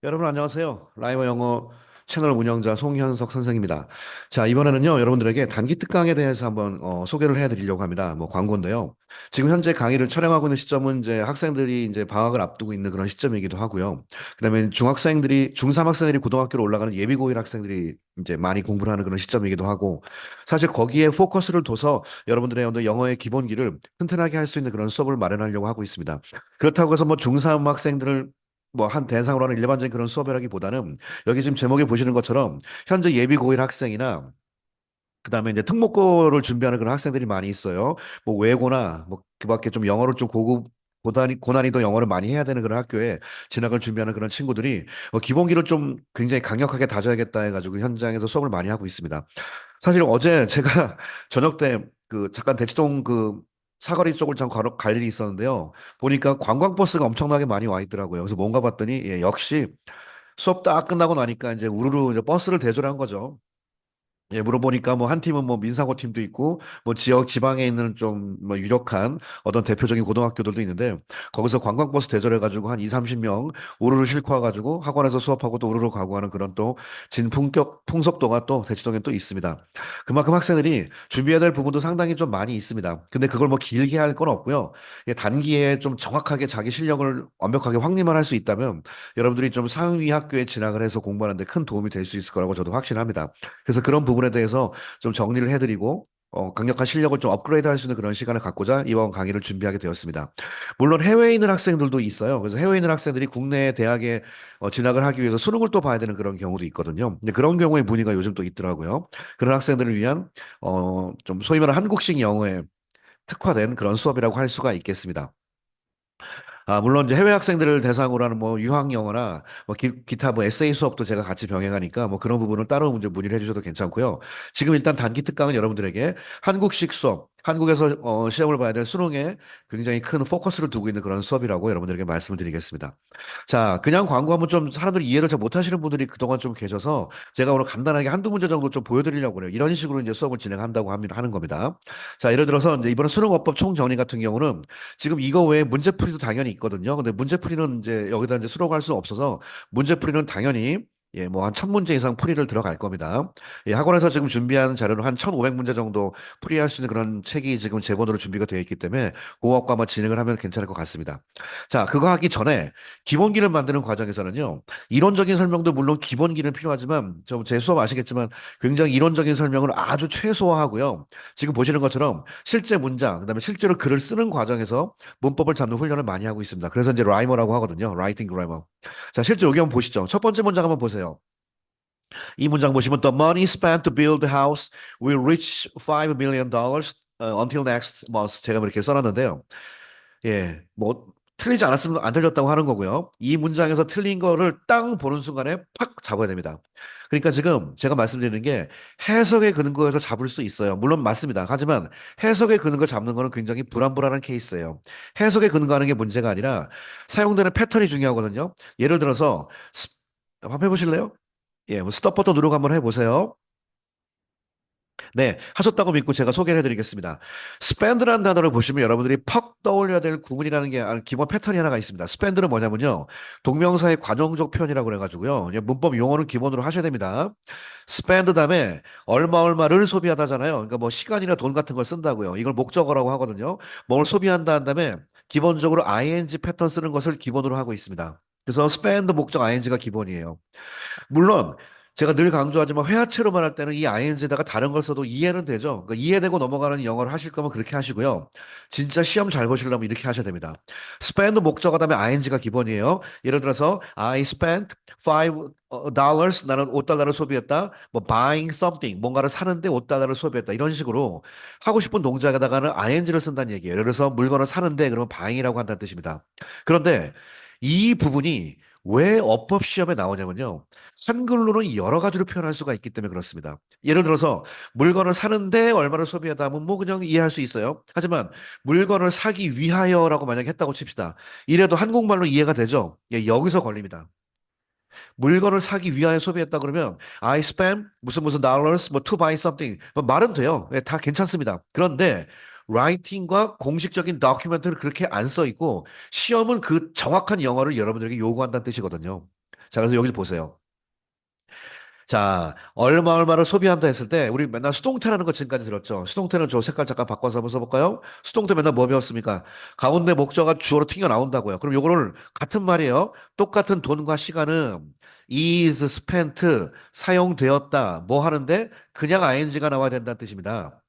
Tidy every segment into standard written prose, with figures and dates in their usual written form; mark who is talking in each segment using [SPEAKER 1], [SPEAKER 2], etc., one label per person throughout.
[SPEAKER 1] 여러분 안녕하세요. 라이머 영어 채널 운영자 송현석 선생입니다. 자, 이번에는요, 여러분들에게 단기 특강에 대해서 한번 소개를 해드리려고 합니다. 뭐 광고인데요. 지금 현재 강의를 촬영하고 있는 시점은 이제 학생들이 이제 방학을 앞두고 있는 그런 시점이기도 하고요. 그다음에 중학생들이, 중3 학생들이 고등학교로 올라가는 예비고일 학생들이 이제 많이 공부를 하는 그런 시점이기도 하고, 사실 거기에 포커스를 둬서 여러분들의 어떤 영어의 기본기를 튼튼하게 할 수 있는 그런 수업을 마련하려고 하고 있습니다. 그렇다고 해서 뭐 중3 학생들을 뭐 한 대상으로 하는 일반적인 그런 수업이라기보다는 여기 지금 제목에 보시는 것처럼 현재 예비 고일 학생이나 그다음에 이제 특목고를 준비하는 그런 학생들이 많이 있어요. 뭐 외고나 뭐 그밖에 좀 영어를 좀 고급 고난이도 영어를 많이 해야 되는 그런 학교에 진학을 준비하는 그런 친구들이 기본기를 좀 굉장히 강력하게 다져야겠다 해가지고 현장에서 수업을 많이 하고 있습니다. 사실 어제 제가 저녁 때 그 잠깐 대치동 그 사거리 쪽을 잠깐 갈 일이 있었는데요. 보니까 관광버스가 엄청나게 많이 와 있더라고요. 그래서 뭔가 봤더니 역시 수업 딱 끝나고 나니까 이제 우르르 이제 버스를 대절한 거죠. 예, 물어보니까 뭐 한 팀은 뭐 민사고 팀도 있고 뭐 지역 지방에 있는 좀 뭐 유력한 어떤 대표적인 고등학교들도 있는데 거기서 관광버스 대절해가지고 한 2, 30명 우르르 싣고 와가지고 학원에서 수업하고 또 우르르 가고 하는 그런 또 진품격 풍속도가 또 대치동에 또 있습니다. 그만큼 학생들이 준비해야 될 부분도 상당히 좀 많이 있습니다. 근데 그걸 뭐 길게 할 건 없고요. 예, 단기에 좀 정확하게 자기 실력을 완벽하게 확립만 할 수 있다면 여러분들이 좀 상위 학교에 진학을 해서 공부하는 데 큰 도움이 될 수 있을 거라고 저도 확신합니다. 그래서 그런 부분에 대해서 좀 정리를 해드리고 강력한 실력을 좀 업그레이드 할 수 있는 그런 시간을 갖고자 이번 강의를 준비하게 되었습니다. 물론 해외에 있는 학생들도 있어요. 그래서 해외에 있는 학생들이 국내 대학에 진학을 하기 위해서 수능을 또 봐야 되는 그런 경우도 있거든요. 근데 그런 경우에 문의가 요즘 또 있더라고요. 그런 학생들을 위한 좀 소위 말하는 한국식 영어에 특화된 그런 수업이라고 할 수가 있겠습니다. 아, 물론 이제 해외 학생들을 대상으로 하는 뭐 유학 영어나 뭐 기타 뭐 에세이 수업도 제가 같이 병행하니까 뭐 그런 부분은 따로 문제 문의를 해주셔도 괜찮고요. 지금 일단 단기 특강은 여러분들에게 한국식 수업, 한국에서 시험을 봐야 될 수능에 굉장히 큰 포커스를 두고 있는 그런 수업이라고 여러분들에게 말씀을 드리겠습니다. 자, 그냥 광고하면 좀 사람들이 이해를 잘 못하시는 분들이 그동안 좀 계셔서 제가 오늘 간단하게 한두 문제 정도 좀 보여드리려고 그래요. 이런 식으로 이제 수업을 진행한다고 하는 겁니다. 자, 예를 들어서 이제 이번 수능어법 총정리 같은 경우는 지금 이거 외에 문제풀이도 당연히 있거든요. 근데 문제풀이는 이제 여기다 이제 수록할 수 없어서 문제풀이는 당연히 뭐 한 1000문제 이상 풀이를 들어갈 겁니다. 학원에서 지금 준비한 자료는 한 1500문제 정도 풀이할 수 있는 그런 책이 지금 제본으로 준비가 되어 있기 때문에 그것과 한번 진행을 하면 괜찮을 것 같습니다. 자, 그거 하기 전에 기본기를 만드는 과정에서는요, 이론적인 설명도 물론 기본기는 필요하지만, 제 수업 아시겠지만, 굉장히 이론적인 설명을 아주 최소화하고요. 지금 보시는 것처럼 실제 문장, 그다음에 실제로 글을 쓰는 과정에서 문법을 잡는 훈련을 많이 하고 있습니다. 그래서 이제 라이머라고 하거든요. 라이팅 그래머. 자, 실제 여기 한번 보시죠. 첫 번째 문장 한번 보세요. 이 문장 보시면 The money spent to build the house will reach $5 million until next month. 제가 이렇게 써놨는데요. 예, 뭐 틀리지 않았으면 안 틀렸다고 하는 거고요. 이 문장에서 틀린 거를 땅 보는 순간에 팍 잡아야 됩니다. 그러니까 지금 제가 말씀드리는 게 해석의 근거에서 잡을 수 있어요. 물론 맞습니다. 하지만 해석의 근거 잡는 거는 굉장히 불안불안한 케이스예요. 해석에 근거하는 게 문제가 아니라 사용되는 패턴이 중요하거든요. 예를 들어서 한번 해보실래요? 예, 뭐 스톱 버튼 누르고 한번 해보세요. 네, 하셨다고 믿고 제가 소개를 해드리겠습니다. spend라는 단어를 보시면 여러분들이 퍽 떠올려야 될 구문이라는 게 기본 패턴이 하나가 있습니다. spend는 뭐냐면요. 동명사의 관용적 표현이라고 그래가지고요. 그냥 문법 용어는 기본으로 하셔야 됩니다. spend 다음에 얼마를 소비하다잖아요. 그러니까 뭐 시간이나 돈 같은 걸 쓴다고요. 이걸 목적어라고 하거든요. 뭘 소비한다 한 다음에 기본적으로 ing 패턴 쓰는 것을 기본으로 하고 있습니다. 그래서 spend 목적 ing가 기본이에요. 물론 제가 늘 강조하지만 회화체로만 할 때는 이 ing에다가 다른 걸 써도 이해는 되죠. 그러니까 이해되고 넘어가는 영어를 하실 거면 그렇게 하시고요. 진짜 시험 잘 보시려면 이렇게 하셔야 됩니다. spend 목적어 다음에 ing가 기본이에요. 예를 들어서 I spent $5 나는 $5를 소비했다. 뭐 buying something 뭔가를 사는데 $5를 소비했다. 이런 식으로 하고 싶은 동작에다가는 ing를 쓴다는 얘기예요. 예를 들어서 물건을 사는데 그러면 buying이라고 한다는 뜻입니다. 그런데 이 부분이 왜 어법 시험에 나오냐면요. 한글로는 여러 가지로 표현할 수가 있기 때문에 그렇습니다. 예를 들어서 물건을 사는데 얼마를 소비하다 하면 뭐 그냥 이해할 수 있어요. 하지만 물건을 사기 위하여라고 만약에 했다고 칩시다. 이래도 한국말로 이해가 되죠? 여기서 걸립니다. 물건을 사기 위하여 소비했다 그러면 I spent 무슨 무슨 dollars 뭐 to buy something 뭐 말은 돼요. 다 괜찮습니다. 그런데 라이팅과 공식적인 다큐멘트는 그렇게 안 써 있고 시험은 그 정확한 영어를 여러분들에게 요구한다는 뜻이거든요. 자, 그래서 여기 보세요. 자, 얼마 얼마를 소비한다 했을 때 우리 맨날 수동태라는 거 지금까지 들었죠. 수동태는 저 색깔 잠깐 바꿔서 한번 써볼까요? 수동태 맨날 뭐 배웠습니까? 가운데 목적어가 주어로 튕겨 나온다고요. 그럼 요거를 같은 말이에요. 똑같은 돈과 시간은 is spent 사용되었다. 뭐 하는데 그냥 ing가 나와야 된다는 뜻입니다.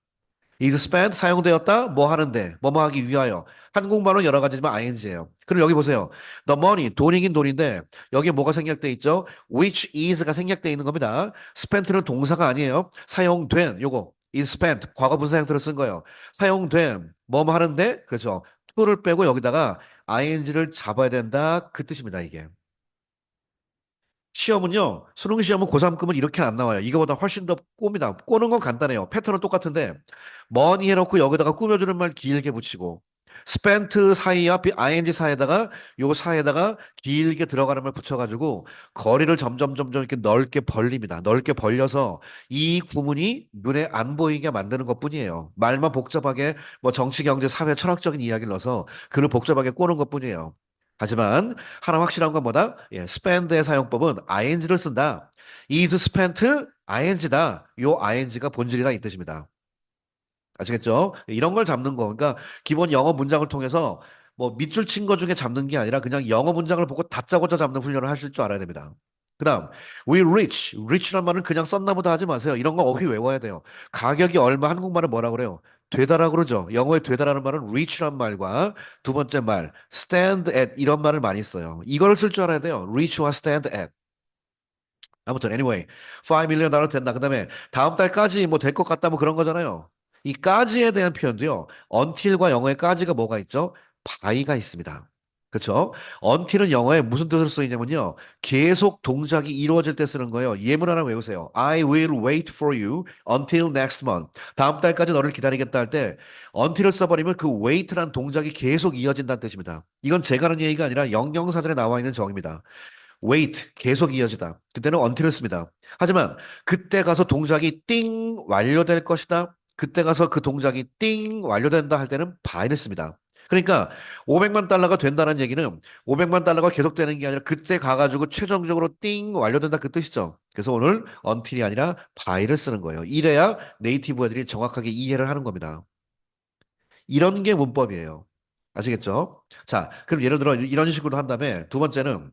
[SPEAKER 1] is spent 사용되었다 뭐 하는데 뭐뭐 하기 위하여 한국말은 여러 가지지만 ing예요. 그럼 여기 보세요. The money 돈이긴 돈인데 여기에 뭐가 생략돼 있죠? which is가 생략돼 있는 겁니다. spent는 동사가 아니에요. 사용된 요거 is spent 과거 분사 형태로 쓴 거예요. 사용된 뭐뭐 하는데 그렇죠. to를 빼고 여기다가 ing를 잡아야 된다 그 뜻입니다 이게. 시험은요, 수능 시험은 고3급은 이렇게 안 나와요. 이거보다 훨씬 더 꼽니다. 꼬는 건 간단해요. 패턴은 똑같은데, 머니 해놓고 여기다가 꾸며주는 말 길게 붙이고, spent 사이와 ing 사이에다가, 요 사이에다가 길게 들어가는 말 붙여가지고, 거리를 점점 이렇게 넓게 벌립니다. 넓게 벌려서 이 구문이 눈에 안 보이게 만드는 것 뿐이에요. 말만 복잡하게, 뭐 정치, 경제, 사회, 철학적인 이야기를 넣어서 글을 복잡하게 꼬는 것 뿐이에요. 하지만 하나 확실한 건 뭐다? 예, spend의 사용법은 ing를 쓴다. is spent ing다. 요 ing가 본질이다 이 뜻입니다. 아시겠죠? 이런 걸 잡는 거. 그러니까 기본 영어 문장을 통해서 뭐 밑줄 친 거 중에 잡는 게 아니라 그냥 영어 문장을 보고 다짜고짜 잡는 훈련을 하실 줄 알아야 됩니다. 그다음 we rich, rich란 말은 그냥 썼나 보다 하지 마세요. 이런 거 어휘 외워야 돼요. 가격이 얼마 한국말은 뭐라 그래요? 되다라 그러죠. 영어에 되다라는 말은 rich란 말과 두 번째 말 stand at 이런 말을 많이 써요. 이걸 쓸 줄 알아야 돼요. rich와 stand at. 아무튼 anyway, 5 million 달러 된다. 그다음에 다음 달까지 뭐 될 것 같다 뭐 그런 거잖아요. 이까지에 대한 표현도요. until과 영어에 까지가 뭐가 있죠? by가 있습니다. 그렇죠? until은 영어에 무슨 뜻으로 쓰이냐면요. 계속 동작이 이루어질 때 쓰는 거예요. 예문 하나 외우세요. I will wait for you until next month. 다음 달까지 너를 기다리겠다 할 때 until을 써버리면 그 wait란 동작이 계속 이어진다는 뜻입니다. 이건 제가 하는 얘기가 아니라 영영사전에 나와 있는 정의입니다. wait 계속 이어지다. 그때는 until을 씁니다. 하지만 그때 가서 동작이 띵 완료될 것이다. 그때 가서 그 동작이 띵 완료된다 할 때는 by를 씁니다. 그러니까 500만 달러가 된다는 얘기는 500만 달러가 계속되는 게 아니라 그때 가가지고 최종적으로 띵 완료된다 그 뜻이죠. 그래서 오늘 until이 아니라 by를 쓰는 거예요. 이래야 네이티브 애들이 정확하게 이해를 하는 겁니다. 이런 게 문법이에요. 아시겠죠? 자, 그럼 예를 들어 이런 식으로 한 다음에 두 번째는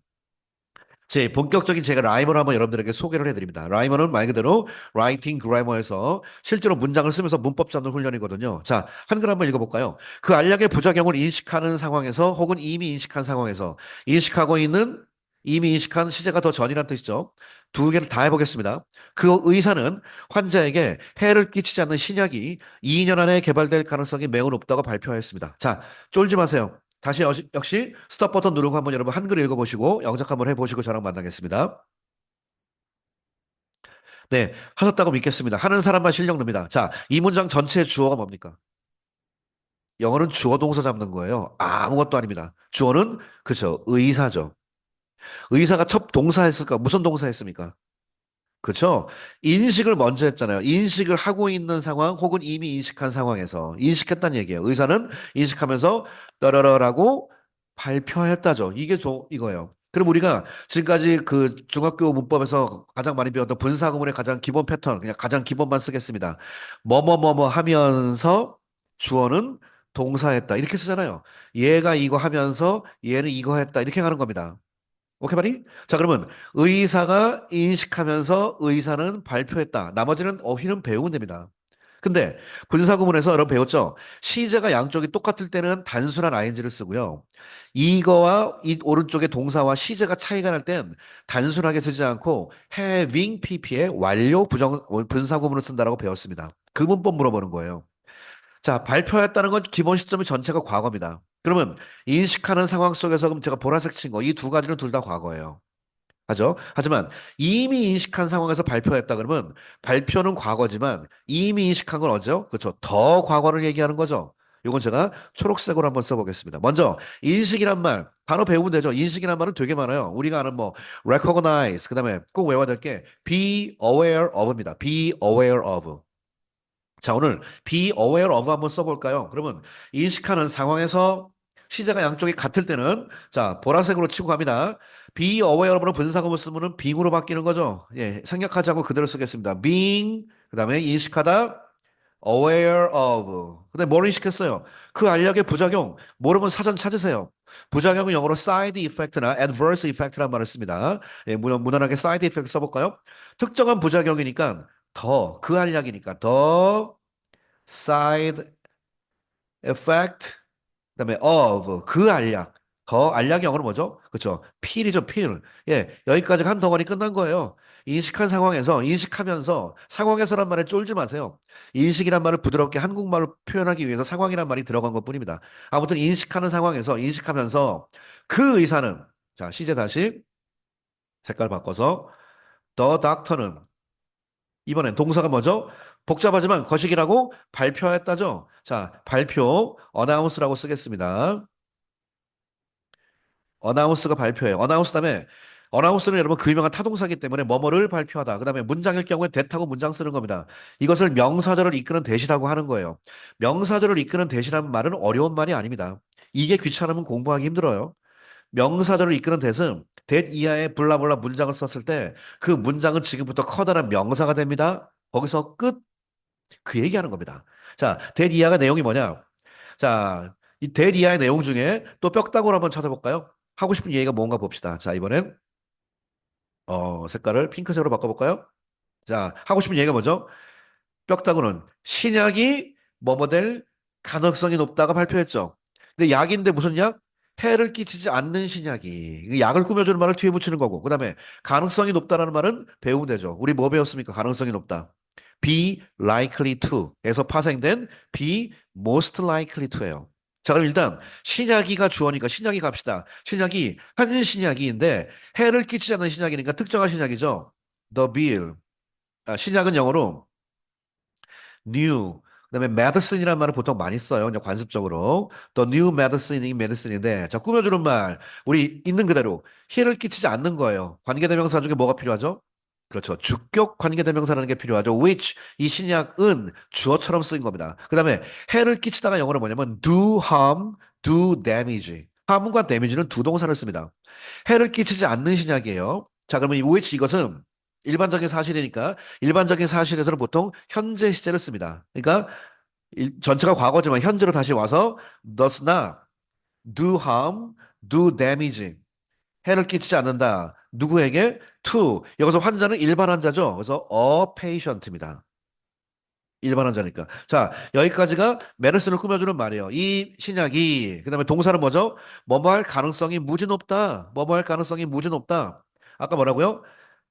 [SPEAKER 1] 제 본격적인 제가 라이머를 한번 여러분들에게 소개를 해드립니다. 라이머는 말 그대로 라이팅 그래머에서 실제로 문장을 쓰면서 문법 잡는 훈련이거든요. 자, 한글 한번 읽어볼까요? 그 알약의 부작용을 인식하는 상황에서 혹은 이미 인식한 상황에서 인식하고 있는 이미 인식한 시제가 더 전이란 뜻이죠. 두 개를 다 해보겠습니다. 그 의사는 환자에게 해를 끼치지 않는 신약이 2년 안에 개발될 가능성이 매우 높다고 발표하였습니다. 자, 쫄지 마세요. 다시 역시 스톱 버튼 누르고 한번 여러분 한글 읽어보시고 영작 한번 해보시고 저랑 만나겠습니다. 네, 하셨다고 믿겠습니다. 하는 사람만 실력 납니다. 자, 이 문장 전체의 주어가 뭡니까? 영어는 주어 동사 잡는 거예요. 아무것도 아닙니다. 주어는 그죠, 의사죠. 의사가 첫 동사 했을까? 무슨 동사 했습니까? 그렇죠? 인식을 먼저 했잖아요. 인식을 하고 있는 상황 혹은 이미 인식한 상황에서 인식했다는 얘기예요. 의사는 인식하면서 따라라라고 발표했다죠. 이게 이거예요. 그럼 우리가 지금까지 그 중학교 문법에서 가장 많이 배웠던 분사구문의 가장 기본 패턴, 그냥 가장 기본만 쓰겠습니다. 뭐뭐뭐뭐 하면서 주어는 동사했다. 이렇게 쓰잖아요. 얘가 이거 하면서 얘는 이거 했다. 이렇게 가는 겁니다. 오케이, 말이? 자, 그러면 의사가 인식하면서 의사는 발표했다. 나머지는 어휘는 배우면 됩니다. 근데 분사구문에서 여러분 배웠죠? 시제가 양쪽이 똑같을 때는 단순한 ing를 쓰고요. 이거와 이 오른쪽의 동사와 시제가 차이가 날 땐 단순하게 쓰지 않고 having pp의 완료 분사구문을 쓴다라고 배웠습니다. 그 문법 물어보는 거예요. 자, 발표했다는 건 기본 시점이 전체가 과거입니다. 그러면 인식하는 상황 속에서 그럼 제가 보라색 친 거, 이 두 가지는 둘 다 과거예요. 하죠. 하지만 이미 인식한 상황에서 발표했다 그러면 발표는 과거지만 이미 인식한 건 언제요? 그렇죠. 더 과거를 얘기하는 거죠. 이건 제가 초록색으로 한번 써보겠습니다. 먼저 인식이란 말 단어 배우면 되죠. 인식이란 말은 되게 많아요. 우리가 아는 뭐 recognize 그다음에 꼭 외워야 될 게 be aware of입니다. be aware of. 자, 오늘 be aware of 한번 써볼까요? 그러면 인식하는 상황에서 시제가 양쪽이 같을 때는 자, 보라색으로 치고 갑니다. be aware of는 분사구문 쓰면은 being으로 바뀌는 거죠. 예, 생략하지 않고 그대로 쓰겠습니다. being, 그다음에 인식하다, aware of. 근데 뭘 인식했어요? 그 알약의 부작용, 모르면 사전 찾으세요. 부작용은 영어로 side effect나 adverse effect란 말을 씁니다. 예, 무난하게 side effect 써볼까요? 특정한 부작용이니까 더, 그 알약이니까 더 side effect, 그다음에 of 그 알약. 더 알약이 영어로 뭐죠? 그렇죠. 필이죠, 필. 예, 여기까지 한 덩어리 끝난 거예요. 인식한 상황에서 인식하면서 상황에서란 말에 쫄지 마세요. 인식이란 말을 부드럽게 한국말로 표현하기 위해서 상황이란 말이 들어간 것뿐입니다. 아무튼 인식하는 상황에서 인식하면서 그 의사는 자, 시제 다시 색깔 바꿔서 the doctor는 이번엔 동사가 뭐죠? 복잡하지만 거시기라고 발표했다죠. 자, 발표, announce라고 쓰겠습니다. 어나운스가 발표해요. 어나운스 다음에 어나운스는 여러분 그 유명한 타동사기 때문에 뭐뭐를 발표하다. 그다음에 문장일 경우에 대타고 문장 쓰는 겁니다. 이것을 명사절을 이끄는 대시라고 하는 거예요. 명사절을 이끄는 대시라는 말은 어려운 말이 아닙니다. 이게 귀찮으면 공부하기 힘들어요. 명사절을 이끄는 대신 that 이하의 블라블라 문장을 썼을 때 그 문장은 지금부터 커다란 명사가 됩니다. 거기서 끝 그 얘기하는 겁니다. 자, that 이하가 내용이 뭐냐? 자, 이 대리아의 내용 중에 또 뼈다구를 한번 찾아볼까요? 하고 싶은 얘기가 뭔가 봅시다. 자, 이번엔 색깔을 핑크색으로 바꿔볼까요? 자, 하고 싶은 얘기가 뭐죠? 뼈다구는 신약이 뭐뭐 될 가능성이 높다가 발표했죠. 근데 약인데 무슨 약? 해를 끼치지 않는 신약이. 이 약을 꾸며주는 말을 뒤에 붙이는 거고. 그 다음에 가능성이 높다라는 말은 배우면 되죠. 우리 뭐 배웠습니까? 가능성이 높다. be likely to 에서 파생된 be most likely to예요. 자, 그럼 일단 신약이가 주어니까 신약이 갑시다. 신약이 한 신약이인데 해를 끼치지 않는 신약이니까 특정한 신약이죠. The bill. 아, 신약은 영어로 new. 그다음에 medicine이라는 말을 보통 많이 써요. 그냥 관습적으로. The new medicine이 medicine인데 자, 꾸며주는 말. 우리 있는 그대로 해를 끼치지 않는 거예요. 관계대명사 중에 뭐가 필요하죠? 그렇죠. 주격 관계대명사라는 게 필요하죠. which 이 신약은 주어처럼 쓰인 겁니다. 그다음에 해를 끼치다가 영어로 뭐냐면 do harm, do damage. harm과 damage는 두 동사를 씁니다. 해를 끼치지 않는 신약이에요. 자, 그러면 이 which 이것은 일반적인 사실이니까 일반적인 사실에서는 보통 현재 시제를 씁니다. 그러니까 전체가 과거지만 현재로 다시 와서 does not do harm, do damage. 해를 끼치지 않는다. 누구에게? to. 여기서 환자는 일반 환자죠. 그래서 a patient입니다. 일반 환자니까. 자, 여기까지가 메르스를 꾸며주는 말이에요. 이 신약이, 그 다음에 동사는 뭐죠? 뭐뭐 할 가능성이 무지 높다. 뭐뭐 할 가능성이 무지 높다. 아까 뭐라고요?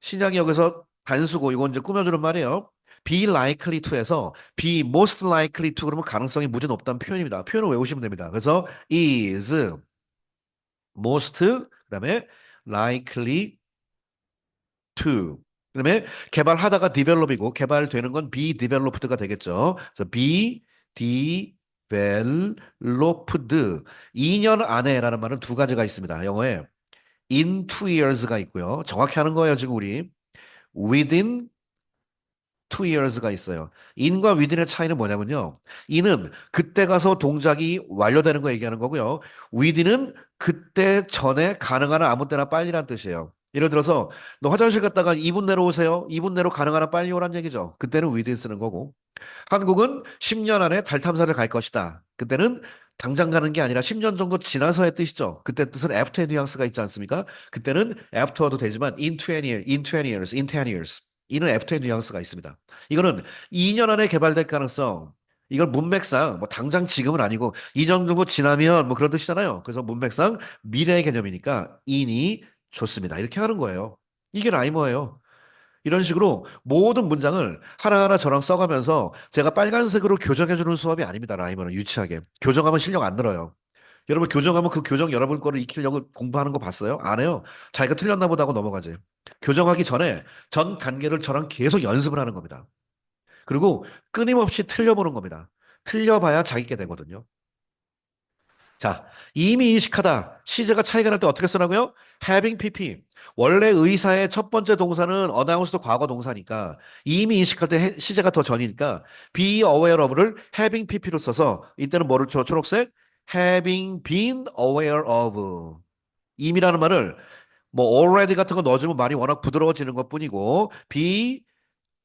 [SPEAKER 1] 신약이 여기서 단수고, 이건 이제 꾸며주는 말이에요. be likely to에서 be most likely to 그러면 가능성이 무지 높다는 표현입니다. 표현을 외우시면 됩니다. 그래서 is most, 그 다음에 likely to. 그다음에 개발하다가 develop이고 개발되는 건 be developed가 되겠죠. 그래서 be developed. 2년 안에라는 말은 두 가지가 있습니다. 영어에 in 2 years가 있고요. 정확히 하는 거예요, 지금 우리. within 2 years가 있어요. in과 within의 차이는 뭐냐면요. in은 그때 가서 동작이 완료되는 거 얘기하는 거고요. within은 그때 전에 가능한 한 아무 때나 빨리란 뜻이에요. 예를 들어서 너 화장실 갔다가 2분 내로 오세요. 2분 내로 가능한 한 빨리 오란 얘기죠. 그때는 within 쓰는 거고. 한국은 10년 안에 달 탐사를 갈 것이다. 그때는 당장 가는 게 아니라 10년 정도 지나서의 뜻이죠. 그때 뜻은 after의 뉘앙스가 있지 않습니까? 그때는 after도 되지만 in 20 years, in 10 years. 이는 after의 뉘앙스가 있습니다. 이거는 2년 안에 개발될 가능성. 이걸 문맥상 뭐 당장 지금은 아니고 2년 정도 지나면 뭐 그런 뜻이잖아요. 그래서 문맥상 미래의 개념이니까 in이 좋습니다. 이렇게 하는 거예요. 이게 라이머예요. 이런 식으로 모든 문장을 하나하나 저랑 써가면서 제가 빨간색으로 교정해주는 수업이 아닙니다. 라이머는 유치하게. 교정하면 실력 안 늘어요. 여러분 교정하면 그 교정 여러분 거를 익히려고 공부하는 거 봤어요? 안 해요. 자기가 틀렸나 보다 하고 넘어가지. 교정하기 전에 전 단계를 저랑 계속 연습을 하는 겁니다. 그리고 끊임없이 틀려보는 겁니다. 틀려봐야 자기게 되거든요. 자, 이미 인식하다. 시제가 차이가 날 때 어떻게 쓰라고요? having pp. 원래 의사의 첫 번째 동사는 announce도 과거 동사니까 이미 인식할 때 시제가 더 전이니까 be aware of를 having pp로 써서 이때는 뭐를 쳐? 초록색? having been aware of. 임이라는 말을 뭐 already 같은 거 넣어주면 말이 워낙 부드러워지는 것뿐이고 be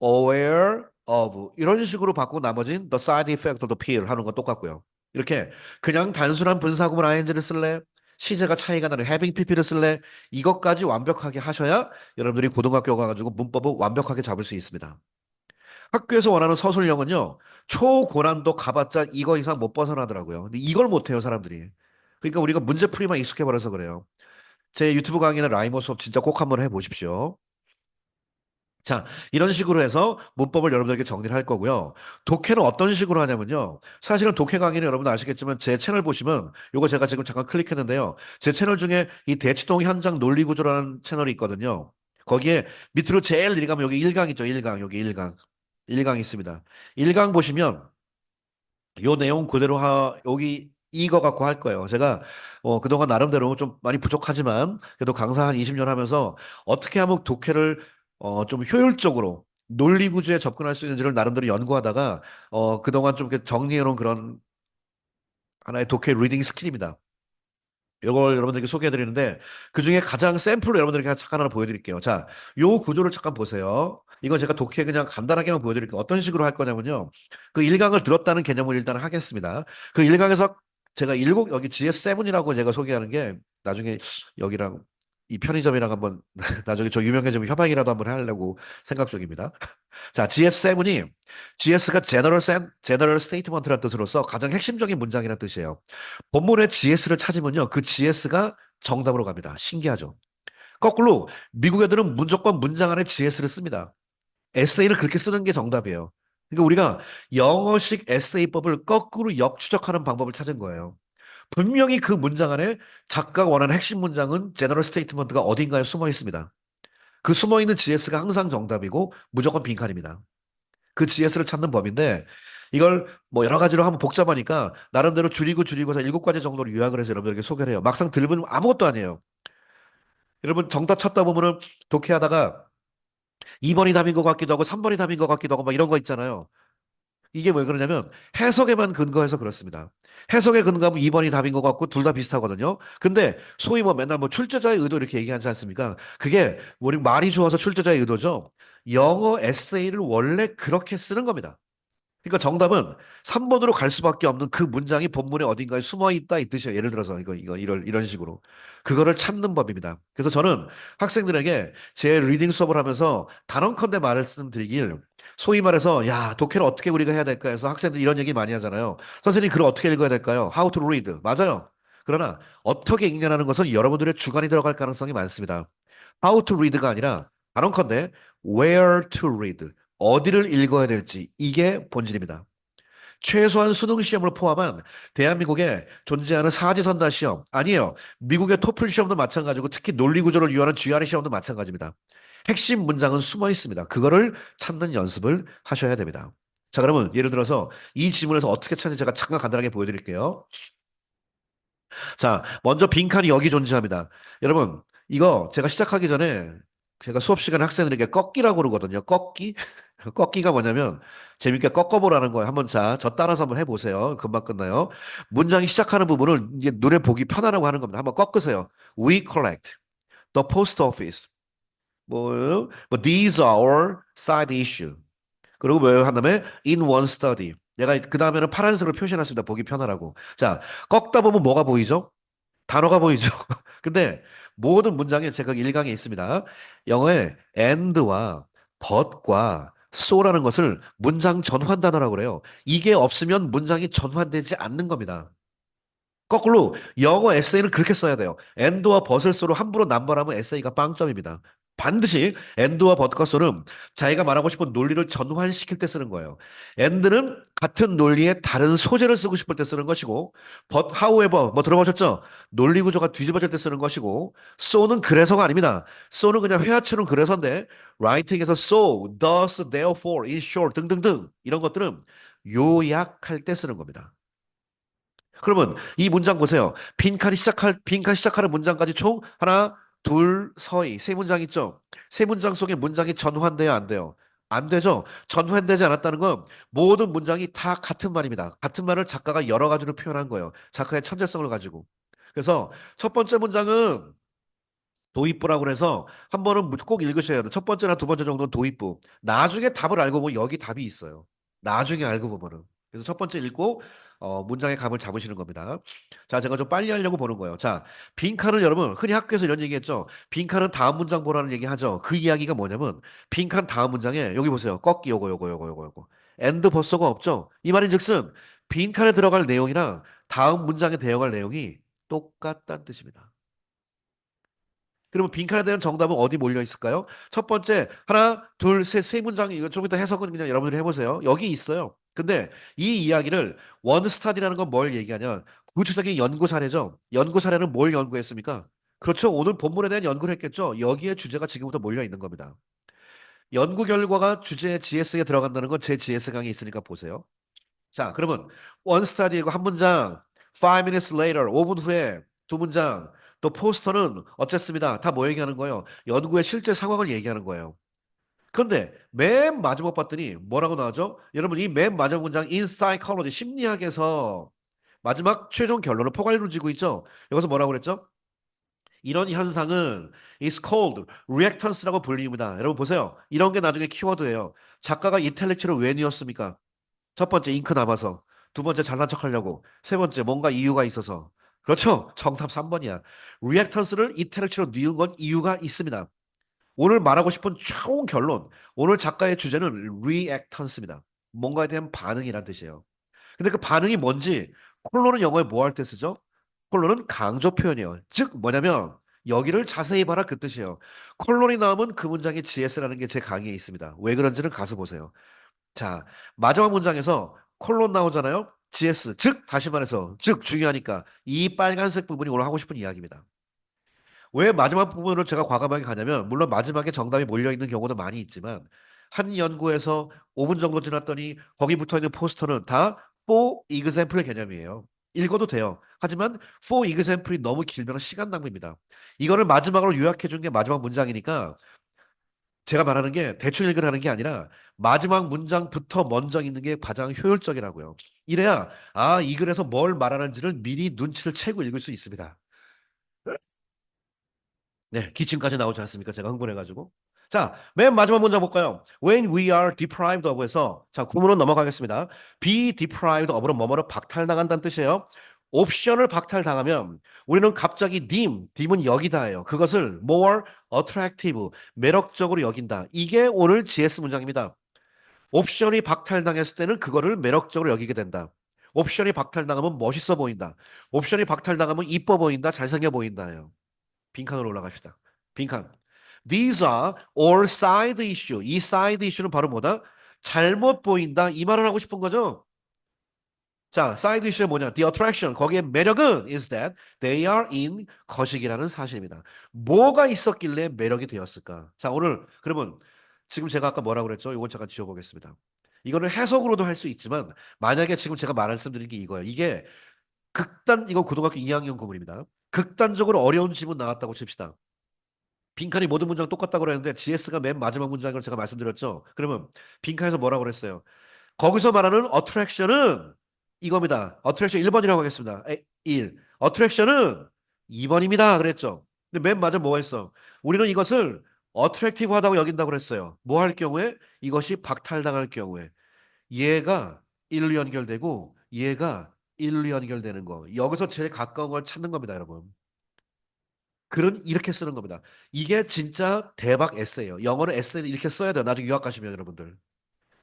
[SPEAKER 1] aware of 이런 식으로 바꾸고 나머지는 the side effect of the pill 하는 건 똑같고요. 이렇게 그냥 단순한 분사구문 ing를 쓸래? 시제가 차이가 나는 having pp를 쓸래? 이것까지 완벽하게 하셔야 여러분들이 고등학교 가가지고 문법을 완벽하게 잡을 수 있습니다. 학교에서 원하는 서술형은요, 초고난도 가봤자 이거 이상 못 벗어나더라고요. 근데 이걸 못해요, 사람들이. 그러니까 우리가 문제풀이만 익숙해버려서 그래요. 제 유튜브 강의나 라이머 수업 진짜 꼭 한번 해보십시오. 자, 이런 식으로 해서 문법을 여러분들에게 정리를 할 거고요. 독해는 어떤 식으로 하냐면요. 사실은 독해 강의는 여러분 아시겠지만 제 채널 보시면 요거 제가 지금 잠깐 클릭했는데요. 제 채널 중에 이 대치동 현장 논리 구조라는 채널이 있거든요. 거기에 밑으로 제일 내려가면 여기 1강 있죠. 1강. 여기 1강. 1강 있습니다. 1강 보시면 요 내용 그대로 여기 이거 갖고 할 거예요. 제가 그동안 나름대로 좀 많이 부족하지만 그래도 강사 한 20년 하면서 어떻게 하면 독해를 좀 효율적으로 논리 구조에 접근할 수 있는지를 나름대로 연구하다가 그동안 좀 이렇게 정리해 놓은 그런 하나의 독해 리딩 스킬입니다. 이걸 여러분들에게 소개해 드리는데 그중에 가장 샘플로 여러분들에게 잠깐 하나 보여드릴게요. 자, 요 구조를 잠깐 보세요. 이건 제가 독해 그냥 간단하게만 보여드릴게요. 어떤 식으로 할 거냐면요. 그 1강을 들었다는 개념을 일단 하겠습니다. 그 1강에서 제가 일곱 여기 GS7이라고 제가 소개하는 게 나중에 여기랑 이 편의점이랑 한번 나중에 저 유명해지면 협약이라도 한번 하려고 생각 중입니다. 자, GS7이 GS가 제너럴 스테이트먼트라는 뜻으로서 가장 핵심적인 문장이라는 뜻이에요. 본문의 GS를 찾으면요. 그 GS가 정답으로 갑니다. 신기하죠? 거꾸로 미국 애들은 무조건 문장 안에 GS를 씁니다. 에세이를 그렇게 쓰는 게 정답이에요. 그러니까 우리가 영어식 에세이법을 거꾸로 역추적하는 방법을 찾은 거예요. 분명히 그 문장 안에 작가가 원하는 핵심 문장은 제너럴 스테이트먼트가 어딘가에 숨어 있습니다. 그 숨어 있는 GS가 항상 정답이고 무조건 빈칸입니다. 그 GS를 찾는 법인데 이걸 뭐 여러 가지로 하면 복잡하니까 나름대로 줄이고서 7가지 정도로 요약을 해서 여러분들에게 소개를 해요. 막상 들으면 아무것도 아니에요. 여러분 정답 찾다 보면은 독해하다가 2번이 답인 것 같기도 하고 3번이 답인 것 같기도 하고 막 이런 거 있잖아요. 이게 왜 그러냐면 해석에만 근거해서 그렇습니다. 해석에 근거하면 2번이 답인 것 같고 둘 다 비슷하거든요. 근데 소위 뭐 맨날 뭐 출제자의 의도 이렇게 얘기하지 않습니까? 그게 우리 말이 좋아서 출제자의 의도죠. 영어 에세이를 원래 그렇게 쓰는 겁니다. 그러니까 정답은 3번으로 갈 수밖에 없는 그 문장이 본문에 어딘가에 숨어 있다 이 뜻이에요. 예를 들어서 이런 식으로. 그거를 찾는 법입니다. 그래서 저는 학생들에게 제 리딩 수업을 하면서 단언컨대 말씀드리길 소위 말해서 야, 독해를 어떻게 우리가 해야 될까 해서 학생들이 이런 얘기 많이 하잖아요. 선생님 글을 어떻게 읽어야 될까요? How to read. 맞아요. 그러나 어떻게 읽냐는 것은 여러분들의 주관이 들어갈 가능성이 많습니다. How to read가 아니라 단언컨대 where to read. 어디를 읽어야 될지 이게 본질입니다. 최소한 수능 시험을 포함한 대한민국에 존재하는 사지선다 시험 아니에요. 미국의 토플 시험도 마찬가지고 특히 논리 구조를 유하는 GRE 시험도 마찬가지입니다. 핵심 문장은 숨어 있습니다. 그거를 찾는 연습을 하셔야 됩니다. 자, 그러면 예를 들어서 이 지문에서 어떻게 찾는지 제가 잠깐 간단하게 보여드릴게요. 자, 먼저 빈칸이 여기 존재합니다. 여러분, 이거 제가 시작하기 전에 제가 수업 시간에 학생들에게 꺾기라고 그러거든요. 꺾기? 꺾기가 뭐냐면 재밌게 꺾어보라는 거예요. 한번 자, 저 따라서 한번 해보세요. 금방 끝나요. 문장이 시작하는 부분을 이제 눈에 보기 편하라고 하는 겁니다. 한번 꺾으세요. We collect the post office. these are our side issue. 그리고 뭐 한 다음에 in one study. 내가 그 다음에는 파란색으로 표시해놨습니다. 보기 편하라고. 자, 꺾다 보면 뭐가 보이죠? 단어가 보이죠? 근데 모든 문장에 제가 1강에 있습니다. 영어에 and와 but과 so라는 것을 문장 전환 단어라고 그래요. 이게 없으면 문장이 전환되지 않는 겁니다. 거꾸로 영어 에세이는 그렇게 써야 돼요. and와 but을 소로 함부로 남발하면 에세이가 빵점입니다. 반드시 and와 but과 so는 자기가 말하고 싶은 논리를 전환시킬 때 쓰는 거예요. and는 같은 논리의 다른 소재를 쓰고 싶을 때 쓰는 것이고 but however 뭐 들어보셨죠? 논리 구조가 뒤집어질 때 쓰는 것이고 so는 그래서가 아닙니다. so는 그냥 회화처럼 그래서인데 writing에서 so, thus, therefore, in short 등등등 이런 것들은 요약할 때 쓰는 겁니다. 그러면 이 문장 보세요. 빈칸 시작하는 문장까지 총 하나, 둘, 서이 세 문장 있죠? 세 문장 속에 문장이 전환돼야 안 돼요. 안 되죠. 전환되지 않았다는 건 모든 문장이 다 같은 말입니다. 같은 말을 작가가 여러 가지로 표현한 거예요. 작가의 천재성을 가지고. 그래서 첫 번째 문장은 도입부라고 그래서 한 번은 꼭 읽으셔야 돼요. 첫 번째나 두 번째 정도는 도입부. 나중에 답을 알고 보면 여기 답이 있어요. 나중에 알고 보면은. 그래서 첫 번째 읽고 문장의 감을 잡으시는 겁니다. 자, 제가 좀 빨리 하려고 보는 거예요. 자, 빈칸을 여러분 흔히 학교에서 이런 얘기했죠. 빈칸은 다음 문장 보라는 얘기 하죠. 그 이야기가 뭐냐면 빈칸 다음 문장에 여기 보세요. 꺾기 요거. 엔드 버서가 없죠. 이 말인즉슨 빈칸에 들어갈 내용이랑 다음 문장에 대응할 내용이 똑같다는 뜻입니다. 그러면 빈칸에 대한 정답은 어디 몰려 있을까요? 첫 번째, 하나, 둘, 셋, 세 문장, 이거 좀 이따 해석은 그냥 여러분들이 해보세요. 여기 있어요. 근데 이 이야기를 원스타디라는 건 뭘 얘기하냐? 구체적인 연구 사례죠. 연구 사례는 뭘 연구했습니까? 그렇죠. 오늘 본문에 대한 연구를 했겠죠. 여기에 주제가 지금부터 몰려 있는 겁니다. 연구 결과가 주제 GS에 들어간다는 건 제 GS 강의 있으니까 보세요. 자, 그러면 원 스타디이고 한 문장, 5 minutes later, 5분 후에 두 문장, 또 포스터는 어쨌습니다. 다 뭐 얘기하는 거예요? 연구의 실제 상황을 얘기하는 거예요. 그런데 맨 마지막 봤더니 뭐라고 나오죠? 여러분 이 맨 마지막 문장 in psychology 심리학에서 마지막 최종 결론을 포괄로 지고 있죠. 여기서 뭐라고 그랬죠? 이런 현상은 is called reactance라고 불립니다. 여러분 보세요. 이런 게 나중에 키워드예요. 작가가 이탈리크를 왜 넣었습니까? 첫 번째 잉크 남아서, 두 번째 잘난 척하려고, 세 번째 뭔가 이유가 있어서. 그렇죠? 정답 3번이야. 리액턴스를 이태리치로 뉘은 건 이유가 있습니다. 오늘 말하고 싶은 총 결론. 오늘 작가의 주제는 리액턴스입니다. 뭔가에 대한 반응이란 뜻이에요. 근데 그 반응이 뭔지 콜론은 영어에 뭐 할 때 쓰죠? 콜론은 강조 표현이에요. 즉 뭐냐면 여기를 자세히 봐라 그 뜻이에요. 콜론이 나오면 그 문장의 GS라는 게 제 강의에 있습니다. 왜 그런지는 가서 보세요. 자, 마지막 문장에서 콜론 나오잖아요. GS, 즉, 다시 말해서, 즉, 중요하니까 이 빨간색 부분이 오늘 하고 싶은 이야기입니다. 왜 마지막 부분으로 제가 과감하게 가냐면, 물론 마지막에 정답이 몰려있는 경우도 많이 있지만, 한 연구에서 5분 정도 지났더니 거기 붙어 있는 포스터는 다 for example 개념이에요. 읽어도 돼요. 하지만 for example이 너무 길면 시간 낭비입니다. 이거를 마지막으로 요약해 준 게 마지막 문장이니까 제가 말하는 게 대충 읽으라는 게 아니라 마지막 문장부터 먼저 읽는 게 가장 효율적이라고요. 이래야 이 글에서 뭘 말하는지를 미리 눈치를 채고 읽을 수 있습니다. 네, 기침까지 나오지 않습니까? 제가 흥분해가지고. 자, 맨 마지막 문장 볼까요? When we are deprived of에서 자, 구문은 넘어가겠습니다. be deprived of는 뭐뭐를 박탈당한다는 뜻이에요. 옵션을 박탈당하면 우리는 갑자기 deem은 여기다예요. 그것을 more attractive, 매력적으로 여긴다. 이게 오늘 GS 문장입니다. 옵션이 박탈당했을 때는 그거를 매력적으로 여기게 된다. 옵션이 박탈당하면 멋있어 보인다. 옵션이 박탈당하면 이뻐 보인다. 잘생겨 보인다예요. 빈칸으로 올라갑시다. 빈칸. These are all side issue. 이 side issue는 바로 뭐다? 잘못 보인다. 이 말을 하고 싶은 거죠. 자, side issue가 뭐냐? The attraction. 거기에 매력은 is that they are in 거식이라는 사실입니다. 뭐가 있었길래 매력이 되었을까? 자, 오늘 그러면 지금 제가 아까 뭐라고 그랬죠? 이건 잠깐 지워보겠습니다. 이거는 해석으로도 할 수 있지만 만약에 지금 제가 말씀드린 게 이거예요. 이게 이거 고등학교 2학년 구문입니다. 극단적으로 어려운 지문 나왔다고 칩시다. 빈칸이 모든 문장 똑같다고 그랬는데 GS가 맨 마지막 문장을 제가 말씀드렸죠. 그러면 빈칸에서 뭐라고 그랬어요? 거기서 말하는 attraction은 이겁니다. attraction 1번이라고 하겠습니다. 1. attraction은 2번입니다. 그랬죠. 근데 맨 마지막 뭐가 있어? 우리는 이것을 attractive 하다고 여긴다고 그랬어요. 뭐 할 경우에? 이것이 박탈당할 경우에. 얘가 1로 연결되고 얘가 1로 연결되는 거. 여기서 제일 가까운 걸 찾는 겁니다, 여러분. 글은 이렇게 쓰는 겁니다. 이게 진짜 대박 에세이예요. 영어는 에세이를 이렇게 써야 돼요. 나중에 유학 가시면 여러분들.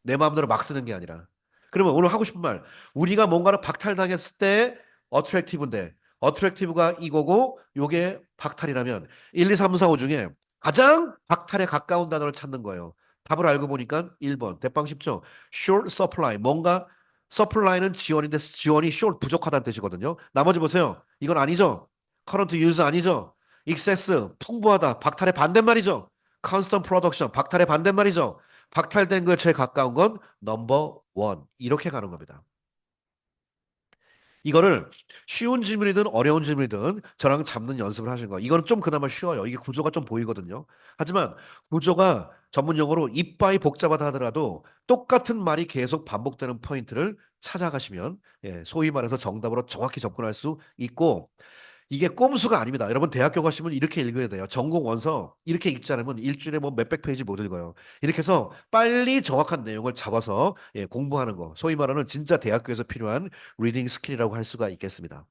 [SPEAKER 1] 내 마음대로 막 쓰는 게 아니라. 그러면 오늘 하고 싶은 말. 우리가 뭔가를 박탈당했을 때 어트랙티브인데 어트랙티브가 이거고 요게 박탈이라면 1, 2, 3, 4, 5 중에 가장 박탈에 가까운 단어를 찾는 거예요. 답을 알고 보니까 1번. 대빵 쉽죠? short supply. 뭔가 supply는 지원인데 지원이 short 부족하다는 뜻이거든요. 나머지 보세요. 이건 아니죠. current use 아니죠. excess 풍부하다. 박탈의 반대말이죠. constant production 박탈의 반대말이죠. 박탈된 거에 제일 가까운 건 넘버 원. 이렇게 가는 겁니다. 이거를 쉬운 질문이든 어려운 질문이든 저랑 잡는 연습을 하시는 거예요. 이거는 좀 그나마 쉬워요. 이게 구조가 좀 보이거든요. 하지만 구조가 전문 용어로 이빠이 복잡하다 하더라도 똑같은 말이 계속 반복되는 포인트를 찾아가시면 예, 소위 말해서 정답으로 정확히 접근할 수 있고 이게 꼼수가 아닙니다. 여러분 대학교 가시면 이렇게 읽어야 돼요. 전공 원서 이렇게 읽지 않으면 일주일에 뭐 몇백 페이지 못 읽어요. 이렇게 해서 빨리 정확한 내용을 잡아서 예, 공부하는 거. 소위 말하는 진짜 대학교에서 필요한 리딩 스킬이라고 할 수가 있겠습니다.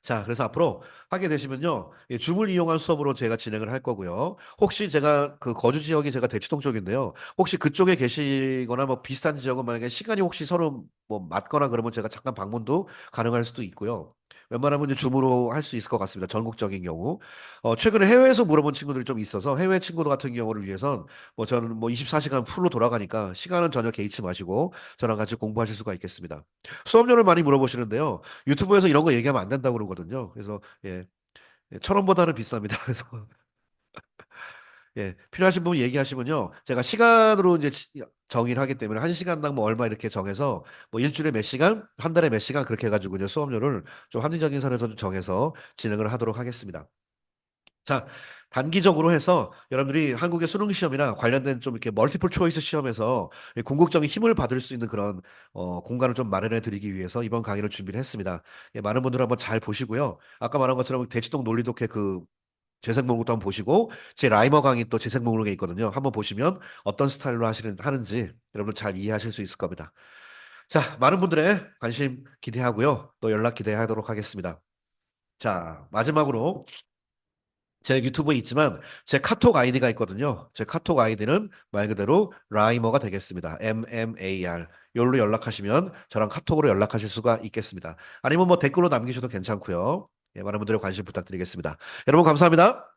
[SPEAKER 1] 자, 그래서 앞으로 하게 되시면요. 예, 줌을 이용한 수업으로 제가 진행을 할 거고요. 혹시 제가 그 거주 지역이 제가 대치동 쪽인데요. 혹시 그쪽에 계시거나 뭐 비슷한 지역은 만약에 시간이 혹시 서로 뭐 맞거나 그러면 제가 잠깐 방문도 가능할 수도 있고요. 웬만하면 이제 줌으로 할 수 있을 것 같습니다. 전국적인 경우. 최근에 해외에서 물어본 친구들이 좀 있어서 해외 친구들 같은 경우를 위해선 뭐 저는 뭐 24시간 풀로 돌아가니까 시간은 전혀 개의치 마시고 저랑 같이 공부하실 수가 있겠습니다. 수업료를 많이 물어보시는데요. 유튜브에서 이런 거 얘기하면 안 된다고 그러거든요. 그래서 예, 천 원보다는 비쌉니다. 그래서 예, 필요하신 분 얘기하시면요. 제가 시간으로 이제 정의를 하기 때문에 한 시간당 뭐 얼마 이렇게 정해서 뭐 일주일에 몇 시간, 한 달에 몇 시간 그렇게 해가지고 이제 수업료를 좀 합리적인 선에서 좀 정해서 진행을 하도록 하겠습니다. 자, 단기적으로 해서 여러분들이 한국의 수능 시험이나 관련된 좀 이렇게 멀티플 초이스 시험에서 궁극적인 힘을 받을 수 있는 그런 공간을 좀 마련해 드리기 위해서 이번 강의를 준비를 했습니다. 예, 많은 분들 한번 잘 보시고요. 아까 말한 것처럼 대치동 논리독해 그 재생 목록도 한번 보시고 제 라이머 강의 또 재생 목록에 있거든요. 한번 보시면 어떤 스타일로 하는지 여러분 잘 이해하실 수 있을 겁니다. 자, 많은 분들의 관심 기대하고요. 또 연락 기대하도록 하겠습니다. 자, 마지막으로 제 유튜브에 있지만 제 카톡 아이디가 있거든요. 제 카톡 아이디는 말 그대로 라이머가 되겠습니다. MMAR. 요로 연락하시면 저랑 카톡으로 연락하실 수가 있겠습니다. 아니면 뭐 댓글로 남기셔도 괜찮고요. 예, 많은 분들의 관심 부탁드리겠습니다. 여러분 감사합니다.